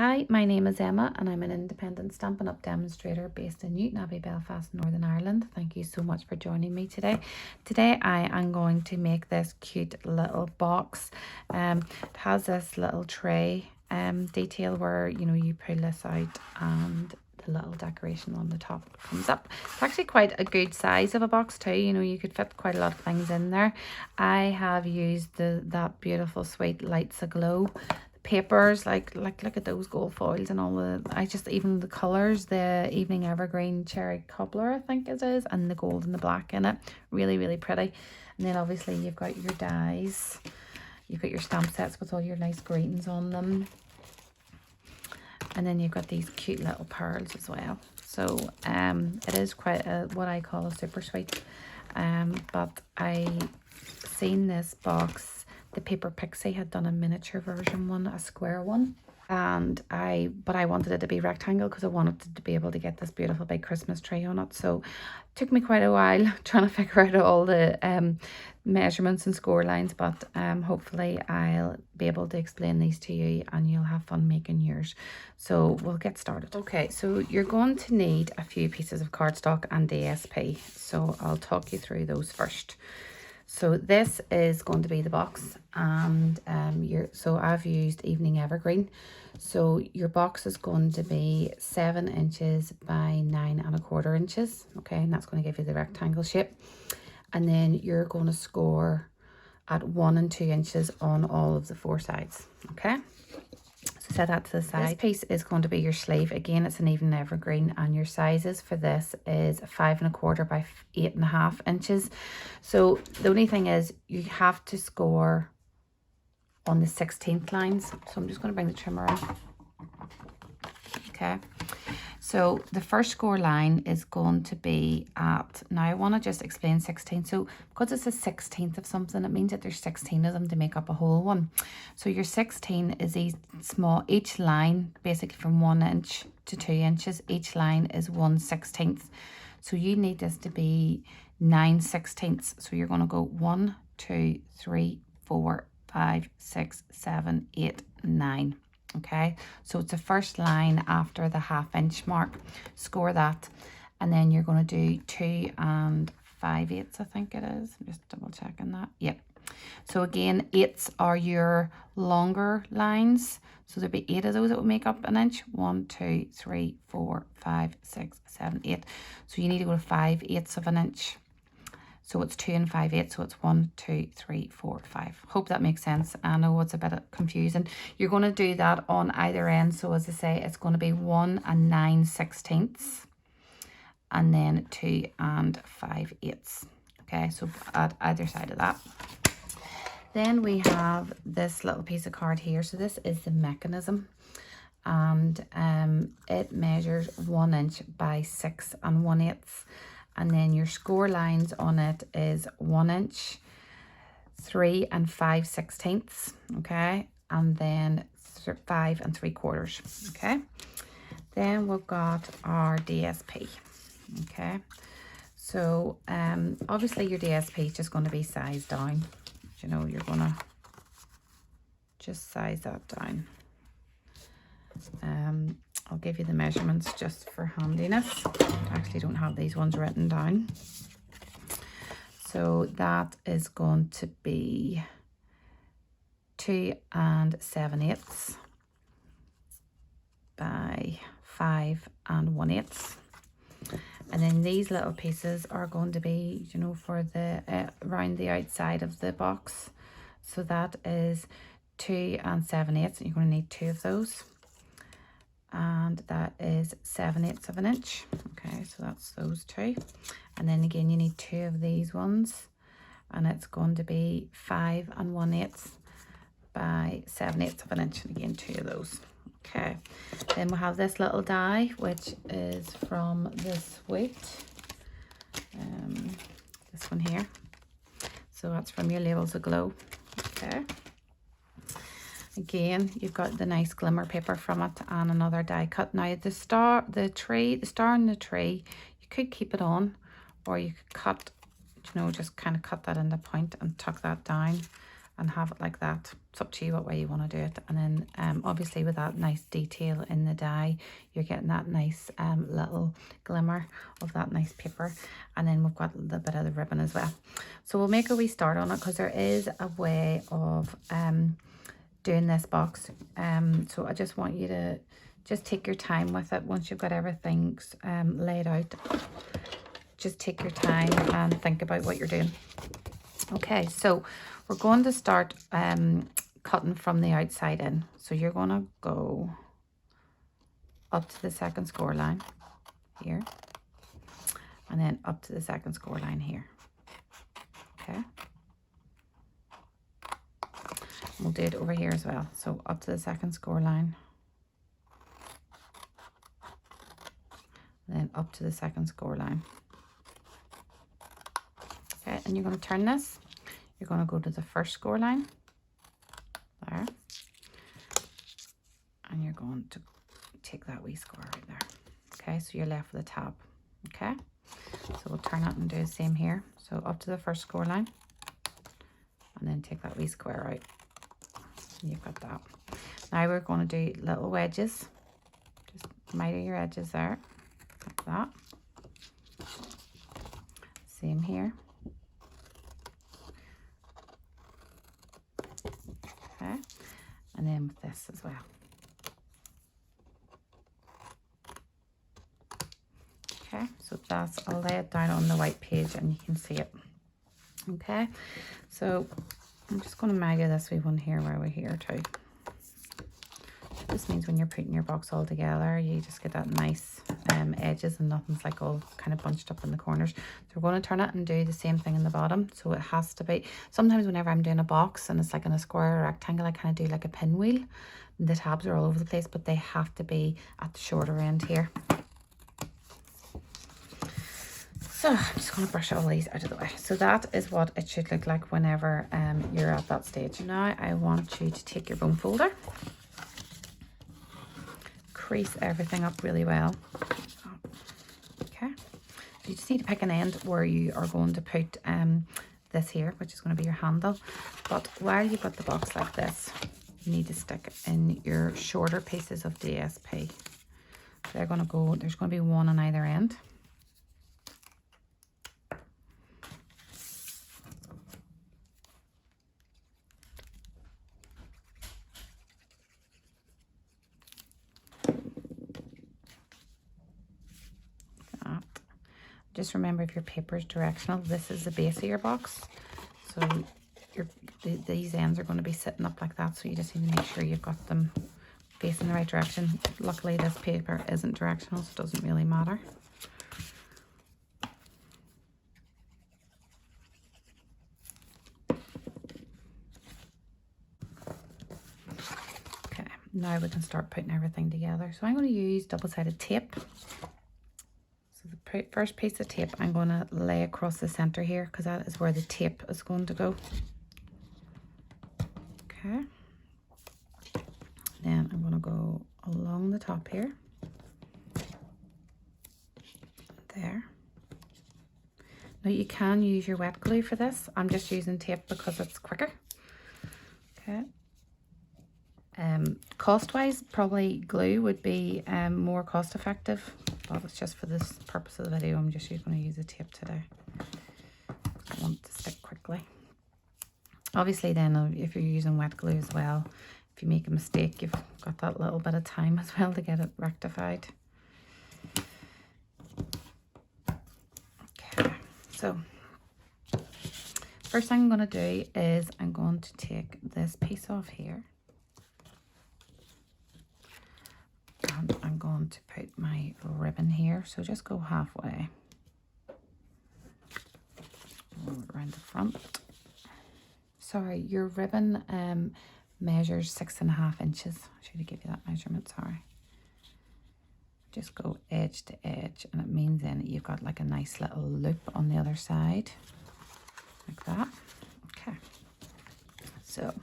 Hi, my name is Emma and I'm an independent Stampin' Up demonstrator based in Newton Abbey, Belfast, Northern Ireland. Thank you so much for joining me today. Today I am going to make this cute little box. It has this little tray detail where you pull this out and the little decoration on the top comes up. It's actually quite a good size of a box too. You could fit quite a lot of things in there. I have used that beautiful sweet Lights Aglow papers, like look at those gold foils and all even the colors, the Evening Evergreen Cherry Cobbler I think it is, and the gold and the black in it, really pretty. And then obviously you've got your dies, you've got your stamp sets with all your nice greetings on them, and then you've got these cute little pearls as well. So it is quite what I call a super sweet. But I seen this box, the Paper Pixie had done a miniature version one, a square one, and I wanted it to be rectangle because I wanted to be able to get this beautiful big Christmas tree on it. So it took me quite a while trying to figure out all the measurements and score lines, but hopefully I'll be able to explain these to you and you'll have fun making yours. So we'll get started. Okay, so you're going to need a few pieces of cardstock and DSP, so I'll talk you through those first. So this is going to be the box, and so I've used Evening Evergreen. So your box is going to be 7 inches by 9 1/4 inches. Okay, and that's going to give you the rectangle shape. And then you're going to score at 1 and 2 inches on all of the 4 sides. Okay. So set that to the side. This piece is going to be your sleeve. Again, it's an Evening Evergreen, and your sizes for this is 5 1/4 by 8 1/2 inches. So the only thing is you have to score on the 16th lines. So I'm just going to bring the trimmer in. Okay. So the first score line is going to be at, now I want to just explain 16. So because it's a 16th of something, it means that there's 16 of them to make up a whole one. So your 16 is each line, basically from 1 inch to 2 inches, each line is 1/16. So you need this to be 9/16. So you're going to go 1, 2, 3, 4, 5, 6, 7, 8, 9. Okay, so it's the first line after the 1/2 inch mark. Score that, and then you're going to do 2 and 5/8, I think it is. I'm just double checking that. Yep. So again, 8s are your longer lines. So there'll be 8 of those that will make up an inch. 1, 2, 3, 4, 5, 6, 7, 8. So you need to go to 5/8 of an inch. So it's 2 and 5/8, so it's 1, 2, 3, 4, 5. Hope that makes sense. I know it's a bit confusing. You're going to do that on either end. So as I say, it's going to be 1 and 9/16, and then 2 and 5/8. Okay, so at either side of that. Then we have this little piece of card here. So this is the mechanism, and it measures 1 inch by 6 1/8. And then your score lines on it is 1 inch, 3 and 5/16, okay, and then 5 3/4, okay. Then we've got our DSP, okay. So obviously your DSP is just going to be sized down. You're going to just size that down. I'll give you the measurements just for handiness. I actually don't have these ones written down. So that is going to be 2 and 7/8 by 5 and 1/8. And then these little pieces are going to be, for the around the outside of the box. So that is 2 and 7/8, and you're going to need 2 of those. And that is 7/8 of an inch. Okay, so that's those 2. And then again, you need 2 of these ones, and it's going to be 5 and 1/8 by 7/8 of an inch, and again 2 of those. Okay, then we'll have this little die, which is from this weight, this one here. So that's from your Labels Aglow. Okay. Again, you've got the nice glimmer paper from it and another die cut. Now the star and the tree, you could keep it on, or you could cut, just kind of cut that into point and tuck that down, and have it like that. It's up to you what way you want to do it. And then obviously with that nice detail in the die, you're getting that nice little glimmer of that nice paper. And then we've got the bit of the ribbon as well. So we'll make a wee start on it, because there is a way of doing this box. So I just want you to just take your time with it. Once you've got everything laid out, just take your time and think about what you're doing. Okay, so we're going to start cutting from the outside in. So you're going to go up to the second score line here, and then up to the second score line here. Okay, we'll do it over here as well. So up to the second score line, and then up to the second score line. Okay, and you're going to turn this. You're going to go to the first score line there, and you're going to take that wee score right there. Okay, so you're left with a tab. Okay, so we'll turn it and do the same here. So up to the first score line, and then take that wee square out. And you've got that. Now we're going to do little wedges. Just miter your edges there, like that. Same here. Okay, and then with this as well. Okay, so that's, I'll lay it down on the white page and you can see it. Okay, so I'm just going to miter this wee one here while we're here too. This means when you're putting your box all together, you just get that nice edges and nothing's like all kind of bunched up in the corners. So we're going to turn it and do the same thing in the bottom. So it has to be, sometimes whenever I'm doing a box and it's like in a square or rectangle, I kind of do like a pinwheel. The tabs are all over the place, but they have to be at the shorter end here. So I'm just going to brush all these out of the way. So that is what it should look like whenever you're at that stage. Now I want you to take your bone folder, crease everything up really well. Okay, so you just need to pick an end where you are going to put this here, which is going to be your handle. But while you've got the box like this, you need to stick in your shorter pieces of DSP. They're going to go, there's going to be one on either end. Just remember, if your paper is directional, this is the base of your box. So these ends are going to be sitting up like that. So you just need to make sure you've got them facing the right direction. Luckily, this paper isn't directional, so it doesn't really matter. Okay, now we can start putting everything together. So I'm going to use double-sided tape. The first piece of tape I'm going to lay across the center here, because that is where the tape is going to go. Okay, then I'm going to go along the top here, there. Now you can use your wet glue for this. I'm just using tape because it's quicker. Okay, cost wise, probably glue would be more cost effective. But it's just for this purpose of the video, I'm just going to use the tape today. I want it to stick quickly. Obviously then, if you're using wet glue as well, if you make a mistake, you've got that little bit of time as well to get it rectified. Okay, so first thing I'm going to do is I'm going to take this piece off here. And I'm going to put my ribbon here, so just go halfway around the front. Sorry, your ribbon measures 6.5 inches. I should have given you that measurement, sorry. Just go edge to edge, and it means then that you've got like a nice little loop on the other side, like that. Okay, so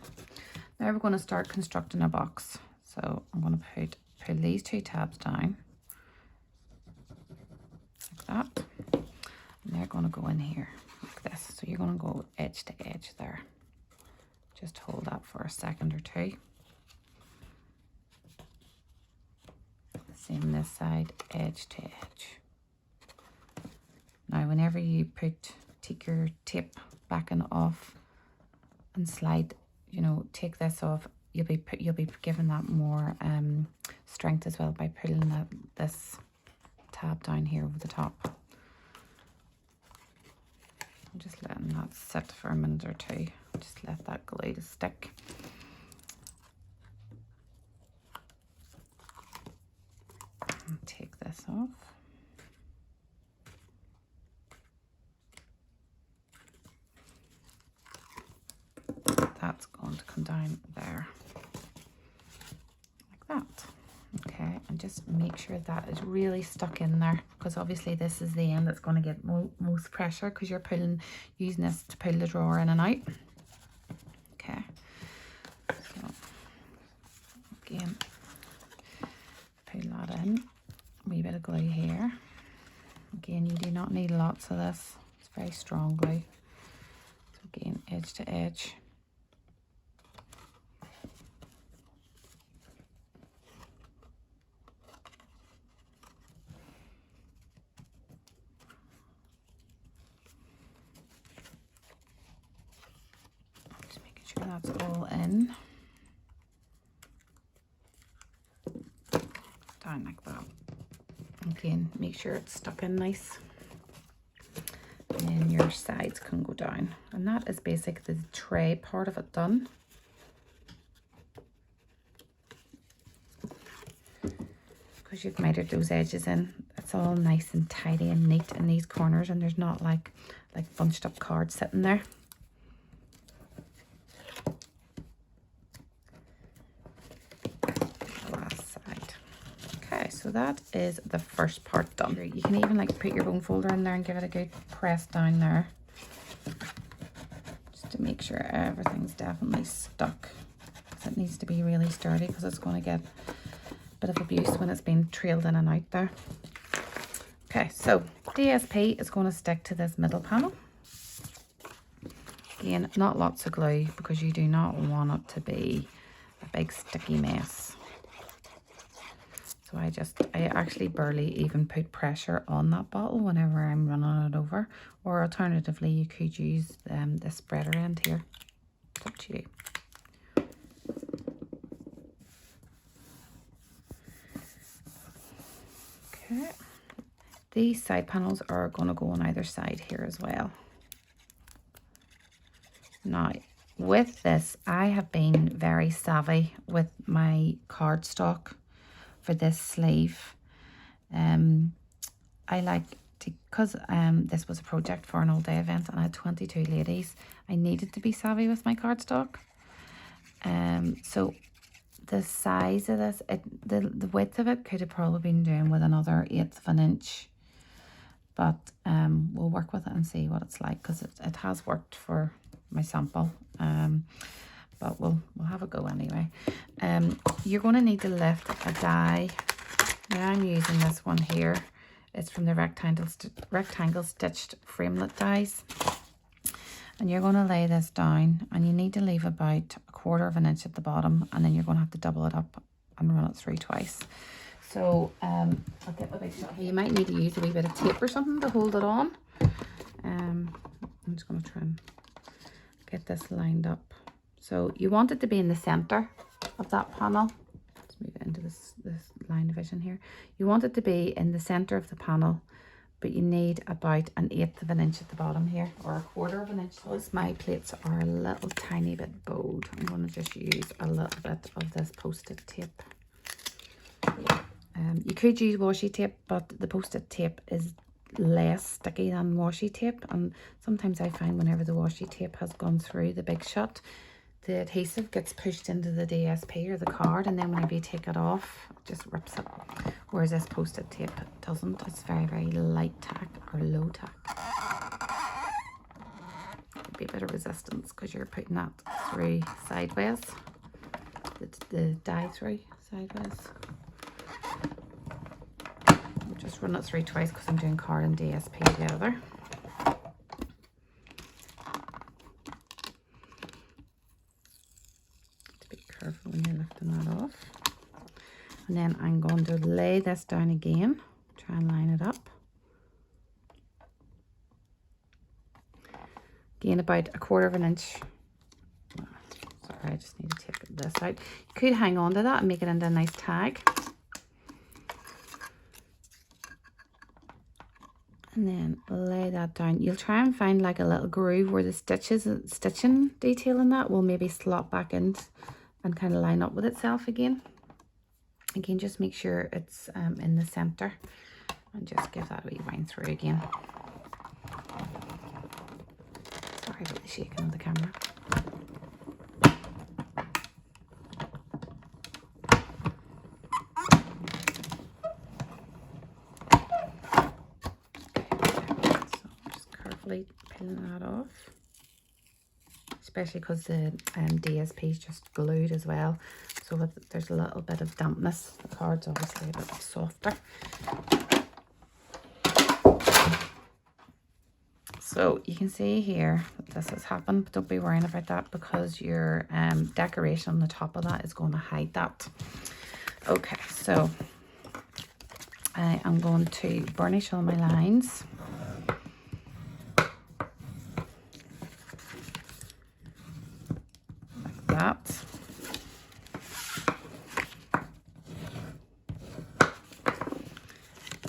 now we're going to start constructing a box. So I'm going to pull these two tabs down like that, and they're going to go in here like this. So you're going to go edge to edge there, Just hold that for a second or two. Same this side, edge to edge. Now whenever you take your tape back and off and slide, you know, take this off, you'll be given that more strength as well by pulling this tab down here over the top. I'm just letting that sit for a minute or two. Just let that glue to stick. And take this off. That's going to come down there like that. Okay, and just make sure that is really stuck in there, because obviously this is the end that's going to get most pressure, because you're using this to pull the drawer in and out. Okay, so again, pull that in, a wee bit of glue here. Again, you do not need lots of this, it's very strong glue. So again, edge to edge. That's all in. Down like that. Again, make sure it's stuck in nice. And then your sides can go down. And that is basically the tray part of it done. Because you've mitered those edges in, it's all nice and tidy and neat in these corners, and there's not like bunched up cards sitting there. So that is the first part done. You can even like put your bone folder in there and give it a good press down there, just to make sure everything's definitely stuck, because it needs to be really sturdy, because it's going to get a bit of abuse when it's been trailed in and out there. Okay, so DSP is going to stick to this middle panel. Again, not lots of glue, because you do not want it to be a big sticky mess. So I actually barely even put pressure on that bottle whenever I'm running it over. Or alternatively, you could use the spreader end here. It's up to you. Okay. These side panels are going to go on either side here as well. Now, with this, I have been very savvy with my cardstock for this sleeve. I like to, because this was a project for an all-day event and I had 22 ladies, I needed to be savvy with my cardstock. So the size of this, the width of it could have probably been doing with another 1/8 of an inch, but we'll work with it and see what it's like, because it has worked for my sample. But we'll have a go anyway. You're going to need to lift a die. Now I'm using this one here. It's from the rectangle stitched framelit dies. And you're going to lay this down, and you need to leave about 1/4 of an inch at the bottom, and then you're going to have to double it up and run it through twice. So I'll get my big shot here. You might need to use a wee bit of tape or something to hold it on. I'm just going to try and get this lined up. So you want it to be in the center of that panel. Let's move it into this line division here. You want it to be in the center of the panel, but you need about 1/8 of an inch at the bottom here, or 1/4 of an inch. Because my plates are a little tiny bit bowed, I'm going to just use a little bit of this post-it tape. You could use washi tape, but the post-it tape is less sticky than washi tape, and sometimes I find whenever the washi tape has gone through the big shot, the adhesive gets pushed into the DSP or the card, and then whenever you take it off, it just rips it. Whereas this post-it tape doesn't. It's very, very light tack, or low tack. There'll be a bit of resistance because you're putting that through sideways. The die through sideways. I'll just run it through twice because I'm doing card and DSP together. then I'm going to lay this down again, try and line it up. Again, about 1/4 of an inch. Sorry, I just need to take this out. You could hang on to that and make it into a nice tag. And then lay that down. You'll try and find like a little groove where the stitching detail in that will maybe slot back in and kind of line up with itself again. Again, just make sure it's in the center, and just give that a wee wind through again. Sorry about the shaking of the camera. Peeling that off, especially because the DSP is just glued as well, so there's a little bit of dampness. The card's obviously a bit softer. So you can see here that this has happened, but don't be worrying about that because your decoration on the top of that is going to hide that. Okay, so I am going to burnish all my lines. That.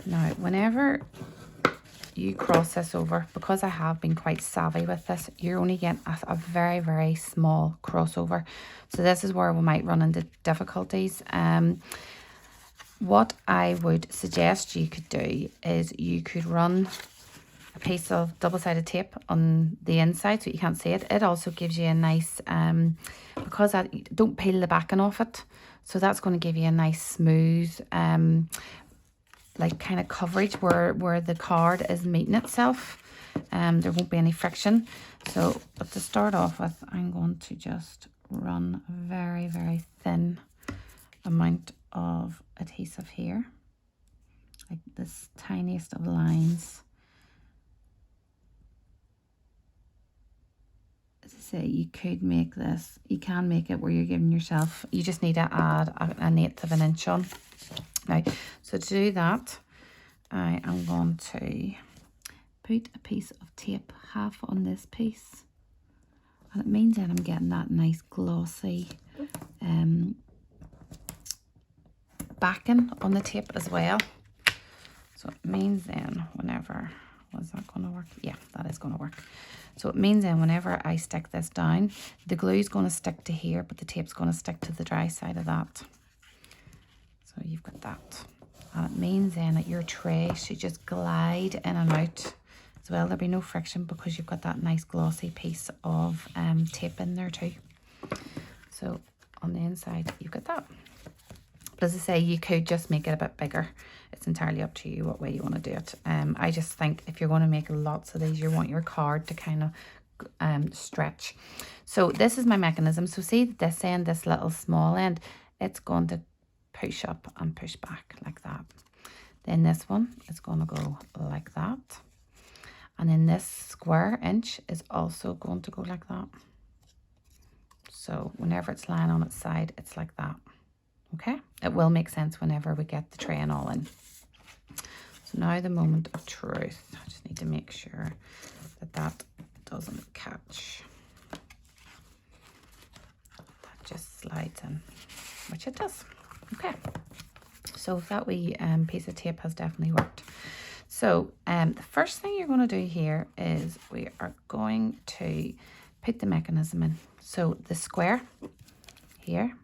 Now, whenever you cross this over, because I have been quite savvy with this, you're only getting a very, very small crossover. So this is where we might run into difficulties. What I would suggest you could do is you could run a piece of double-sided tape on the inside so you can't see it. It also gives you a nice, because don't peel the backing off it, so that's going to give you a nice smooth like kind of coverage where the card is meeting itself. There won't be any friction. So, but to start off with, I'm going to just run a very, very thin amount of adhesive here, like this tiniest of lines. As I say, you could make this, you can make it where you're giving yourself, you just need to add an 1/8 of an inch on. Now, so to do that, I am going to put a piece of tape half on this piece, and it means that I'm getting that nice glossy backing on the tape as well. So it means then whenever, was that going to work? Yeah, that is going to work. So it means then whenever I stick this down, the glue is going to stick to here, but the tape's going to stick to the dry side of that. So you've got that. And it means then that your tray should just glide in and out as well. There'll be no friction because you've got that nice glossy piece of tape in there too. So on the inside, you've got that. But as I say, you could just make it a bit bigger. It's entirely up to you what way you want to do it. I just think if you're going to make lots of these, you want your card to kind of stretch. So this is my mechanism. So see this end, this little small end, it's going to push up and push back like that. Then this one is going to go like that. And then this square inch is also going to go like that. So whenever it's lying on its side, it's like that. Okay, it will make sense whenever we get the tray and all in. So now the moment of truth. I just need to make sure that that doesn't catch. That just slides in, which it does. Okay, so that wee piece of tape has definitely worked. So the first thing you're going to do here is we are going to put the mechanism in. So the square here,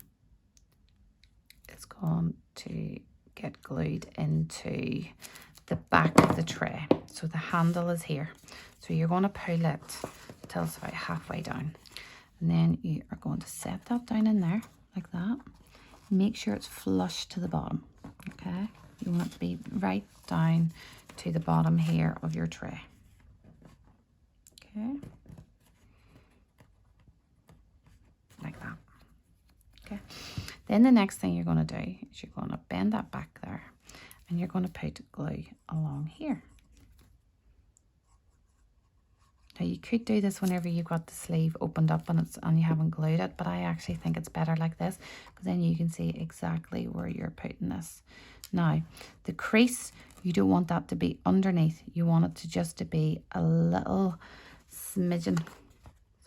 going to get glued into the back of the tray. So the handle is here. So you're going to pull it till it's about halfway down. And then you are going to set that down in there like that. Make sure it's flush to the bottom. Okay? You want it to be right down to the bottom here of your tray. Okay? Like that. Okay? Then the next thing you're going to do is you're going to bend that back there and you're going to put glue along here. Now you could do this whenever you've got the sleeve opened up and you haven't glued it, but I actually think it's better like this because then you can see exactly where you're putting this. Now the crease, you don't want that to be underneath. You want it to just to be a little smidgen.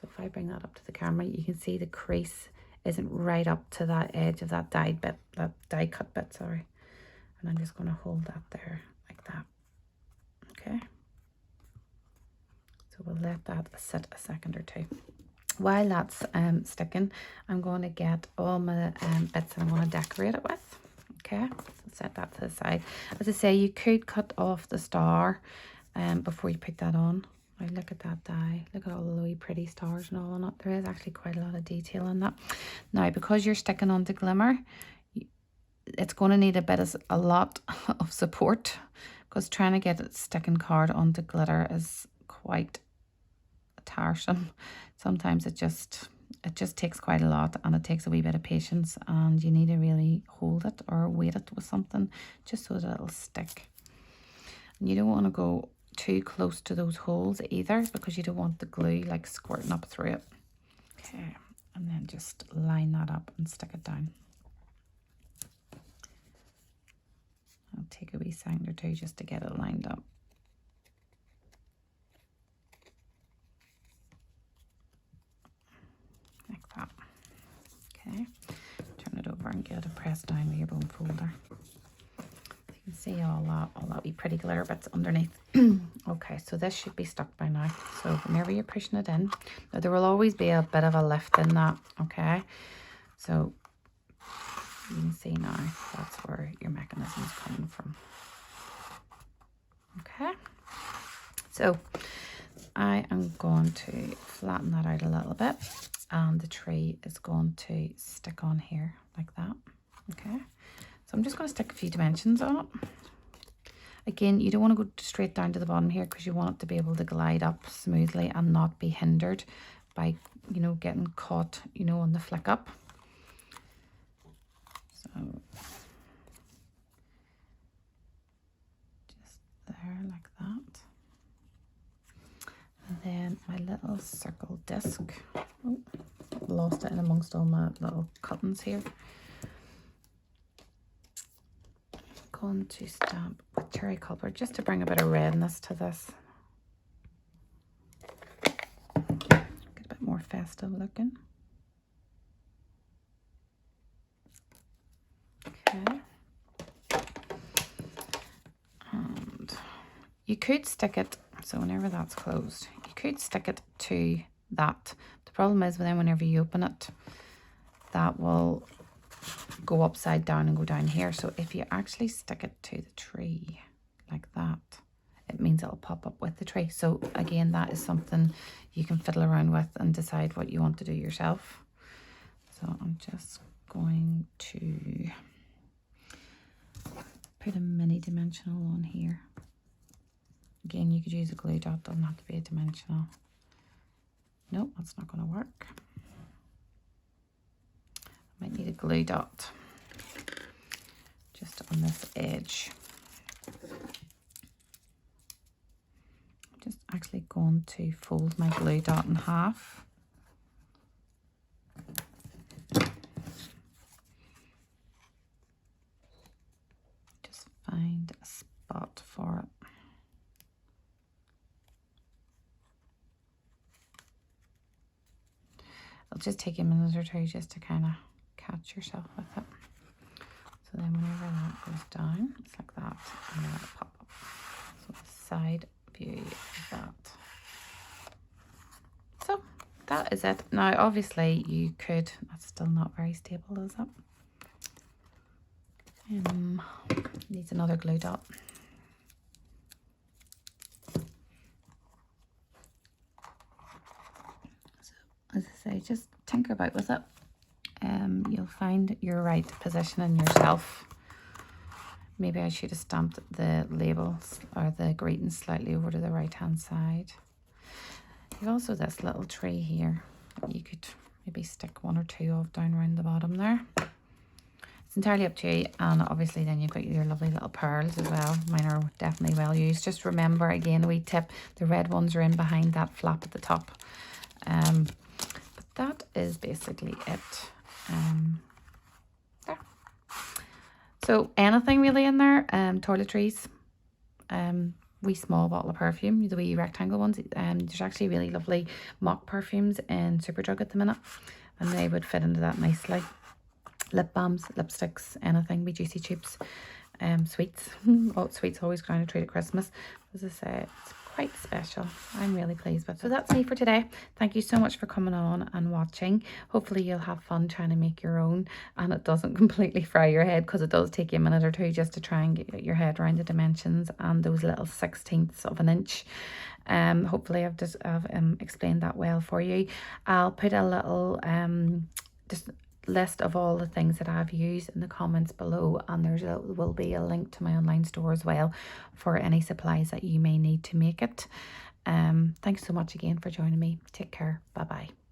So if I bring that up to the camera, you can see the crease isn't right up to that edge of that die bit, that die cut bit, sorry. And I'm just going to hold that there like that. Okay. So we'll let that sit a second or two. While that's sticking, I'm going to get all my bits that I'm going to decorate it with. Okay, so set that to the side. As I say, you could cut off the star before you put that on. Now look at that die. Look at all the wee pretty stars and all on it. There is actually quite a lot of detail in that. Now, because you're sticking onto Glimmer, it's going to need a lot of support, because trying to get a sticking card onto glitter is quite tiresome. Sometimes it just takes quite a lot, and it takes a wee bit of patience, and you need to really hold it or weight it with something just so that it'll stick. And you don't want to go too close to those holes either, because you don't want the glue like squirting up through it. Okay, and then just line that up and stick it down. I'll take a wee second or two just to get it lined up. Like that. Okay, turn it over and get it pressed down with your bone folder. You can see all that wee pretty glitter bits underneath. Okay, so this should be stuck by now. So whenever you're pushing it in, now there will always be a bit of a lift in that, okay? So you can see now that's where your mechanism is coming from. Okay, so I am going to flatten that out a little bit, and the tree is going to stick on here like that. Okay, so I'm just going to stick a few dimensions on it. Again, you don't want to go straight down to the bottom here, because you want it to be able to glide up smoothly and not be hindered by, you know, getting caught, you know, on the flick up. So just there like that. And then my little circle disc. Oh, lost it in amongst all my little cuttings here. Going to stamp with cherry cobbler just to bring a bit of redness to this. Get a bit more festive looking. Okay. And you could stick it, so whenever that's closed, you could stick it to that. The problem is then whenever you open it, that will go upside down and go down here. So if you actually stick it to the tree like that, it means it'll pop up with the tree. So again, that is something you can fiddle around with and decide what you want to do yourself. So I'm just going to put a mini dimensional on here. Again, you could use a glue dot, doesn't have to be a dimensional. Nope, that's not going to work. Might need a glue dot just on this edge. I'm just actually going to fold my glue dot in half. Just find a spot for it. It'll just take you a minute or two just to kind of catch yourself with it. So then whenever that goes down, it's like that, and then it'll pop up. So the side view of that. So that is it. Now obviously you could, that's still not very stable, is it? Needs another glue dot. So as I say, just tinker about with it. You'll find your right position in yourself. Maybe I should have stamped the labels or the greetings slightly over to the right hand side. You've also this little tree here. You could maybe stick one or two of down around the bottom there. it's entirely up to you. And obviously then you've got your lovely little pearls as well. Mine are definitely well used. Just remember, again, a wee tip, the red ones are in behind that flap at the top. But that is basically it. There. So anything really in there, toiletries, wee small bottle of perfume, the wee rectangle ones. There's actually really lovely mock perfumes in Superdrug at the minute, and they would fit into that nicely. Lip balms, lipsticks, anything, wee juicy tubes, sweets. Oh, sweets always kind of treat at Christmas. As I say, it's quite special. I'm really pleased with it. So that's me for today. Thank you so much for coming on and watching. Hopefully you'll have fun trying to make your own, and it doesn't completely fry your head, because it does take you a minute or two just to try and get your head around the dimensions and those little 1/16ths of an inch. Hopefully I've just explained that well for you. I'll put a little just list of all the things that I've used in the comments below, and there will be a link to my online store as well for any supplies that you may need to make it. Thanks so much again for joining me. Take care. Bye bye.